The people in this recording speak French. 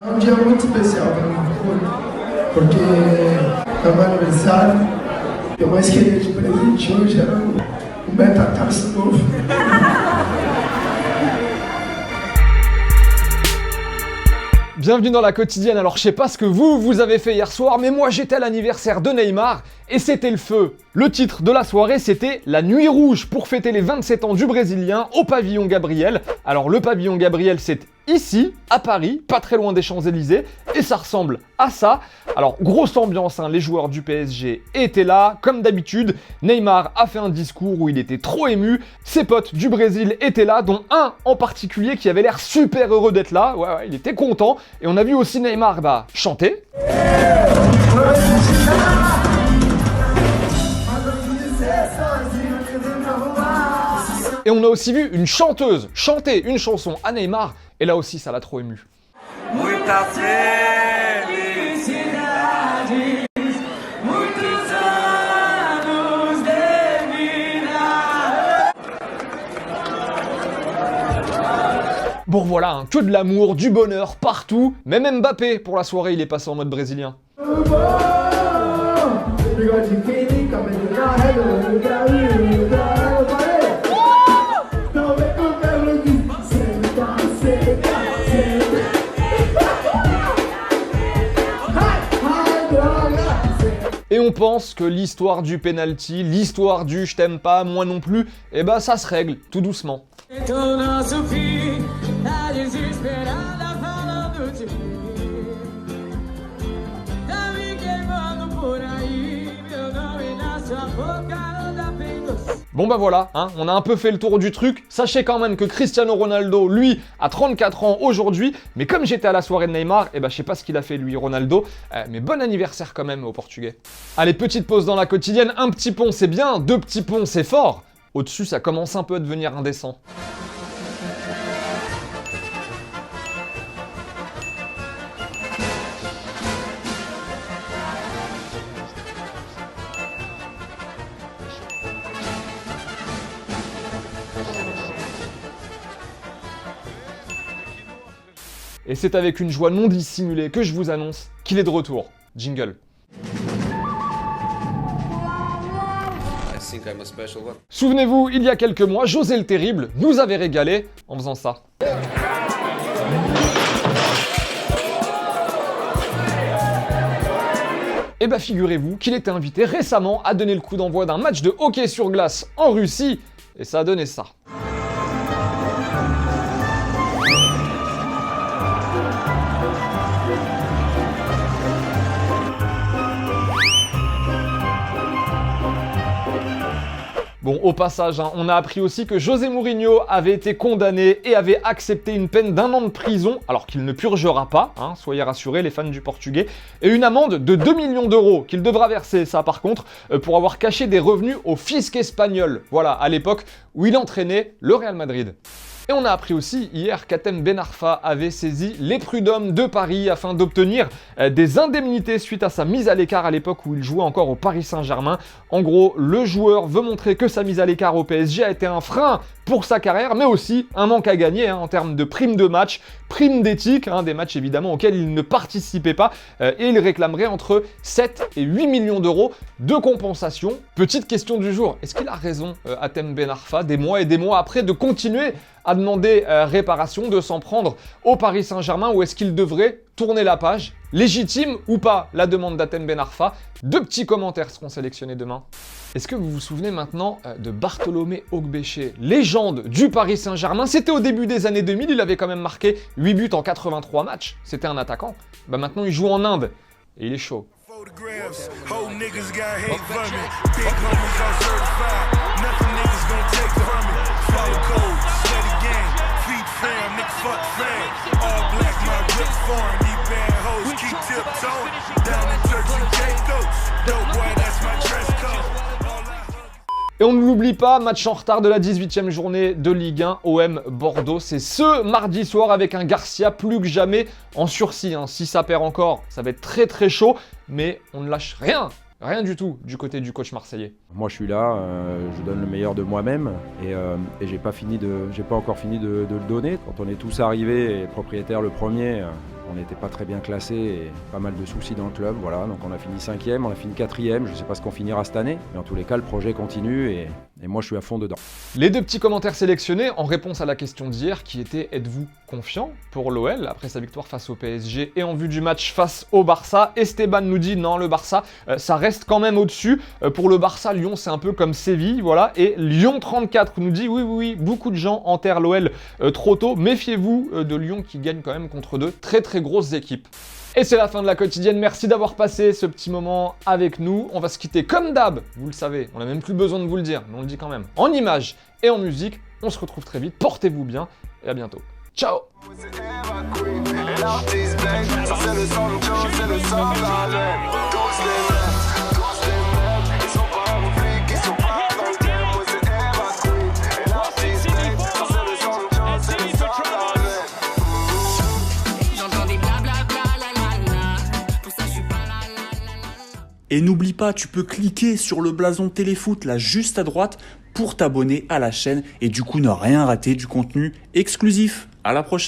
É um dia muito especial para mim, porque é meu aniversário. O que eu mais queria de presente hoje era um metatarso novo. Bienvenue dans la quotidienne. Alors je sais pas ce que vous avez fait hier soir, mais moi j'étais à l'anniversaire de Neymar et c'était le feu. Le titre de la soirée c'était La Nuit Rouge pour fêter les 27 ans du Brésilien au pavillon Gabriel. Alors le pavillon Gabriel c'est ici, à Paris, pas très loin des Champs-Élysées, et ça ressemble à ça. Alors grosse ambiance, hein, les joueurs du PSG étaient là, comme d'habitude. Neymar a fait un discours où il était trop ému. Ses potes du Brésil étaient là, dont un en particulier qui avait l'air super heureux d'être là. Ouais, il était content. Et on a vu aussi Neymar chanter. Et on a aussi vu une chanteuse chanter une chanson à Neymar, et là aussi ça l'a trop ému. Muita felicidade, muitos anos de vida. Bon voilà, hein, que de l'amour, du bonheur partout, même Mbappé pour la soirée il est passé en mode brésilien. Et on pense que l'histoire du penalty, l'histoire du je t'aime pas, moi non plus, eh ben ça se règle tout doucement. Bon bah voilà, hein, on a un peu fait le tour du truc. Sachez quand même que Cristiano Ronaldo, lui, a 34 ans aujourd'hui. Mais comme j'étais à la soirée de Neymar, je sais pas ce qu'il a fait lui, Ronaldo. Mais bon anniversaire quand même au Portugais. Allez, petite pause dans la quotidienne. Un petit pont c'est bien, deux petits ponts c'est fort. Au-dessus ça commence un peu à devenir indécent. Et c'est avec une joie non dissimulée que je vous annonce qu'il est de retour. Jingle. Souvenez-vous, il y a quelques mois, José le Terrible nous avait régalé en faisant ça. Et bah figurez-vous qu'il était invité récemment à donner le coup d'envoi d'un match de hockey sur glace en Russie, et ça a donné ça. Bon, au passage, hein, on a appris aussi que José Mourinho avait été condamné et avait accepté une peine d'1 an de prison, alors qu'il ne purgera pas, hein, soyez rassurés les fans du Portugais, et une amende de 2 millions d'euros qu'il devra verser, ça par contre, pour avoir caché des revenus au fisc espagnol, voilà, à l'époque où il entraînait le Real Madrid. Et on a appris aussi hier qu'Hatem Ben Arfa avait saisi les prud'hommes de Paris afin d'obtenir des indemnités suite à sa mise à l'écart à l'époque où il jouait encore au Paris Saint-Germain. En gros, le joueur veut montrer que sa mise à l'écart au PSG a été un frein pour sa carrière, mais aussi un manque à gagner en termes de primes de match, primes d'éthique, des matchs évidemment auxquels il ne participait pas, et il réclamerait entre 7 et 8 millions d'euros de compensation. Petite question du jour, est-ce qu'il a raison, Hatem Ben Arfa, des mois et des mois après, de continuer à demander réparation, de s'en prendre au Paris Saint-Germain, ou est-ce qu'il devrait tourner la page? Légitime ou pas la demande d'Hatem Ben Arfa? Deux petits commentaires seront sélectionnés demain. Est-ce que vous vous souvenez maintenant de Bartholomé Ogbeche, légende du Paris Saint-Germain? C'était au début des années 2000, il avait quand même marqué 8 buts en 83 matchs, c'était un attaquant. Bah maintenant il joue en Inde, et il est chaud. Et on ne l'oublie pas, match en retard de la 18e journée de Ligue 1, OM Bordeaux. C'est ce mardi soir avec un Garcia plus que jamais en sursis. Si ça perd encore, ça va être très très chaud, mais on ne lâche rien. Rien du tout du côté du coach marseillais. Moi je suis là, je donne le meilleur de moi-même et j'ai pas encore fini de le donner. Quand on est tous arrivés, et propriétaire le premier, on n'était pas très bien classé et pas mal de soucis dans le club. Voilà, donc on a fini 5e, on a fini 4e. Je ne sais pas ce qu'on finira cette année, mais en tous les cas, le projet continue et moi, je suis à fond dedans. Les 2 petits commentaires sélectionnés en réponse à la question d'hier qui était « Êtes-vous confiant pour l'OL après sa victoire face au PSG et en vue du match face au Barça ?» Esteban nous dit « Non, le Barça, ça reste quand même au-dessus. Pour le Barça, Lyon, c'est un peu comme Séville, voilà. » Et Lyon34 nous dit « Oui, beaucoup de gens enterrent l'OL trop tôt. Méfiez-vous de Lyon qui gagne quand même contre de très grosses équipes. » Et c'est la fin de la quotidienne, merci d'avoir passé ce petit moment avec nous. On va se quitter comme d'hab, vous le savez, on n'a même plus besoin de vous le dire, mais on le dit quand même, en images et en musique. On se retrouve très vite, portez-vous bien et à bientôt. Ciao! Et n'oublie pas, tu peux cliquer sur le blason Téléfoot là juste à droite pour t'abonner à la chaîne et du coup ne rien rater du contenu exclusif. À la prochaine.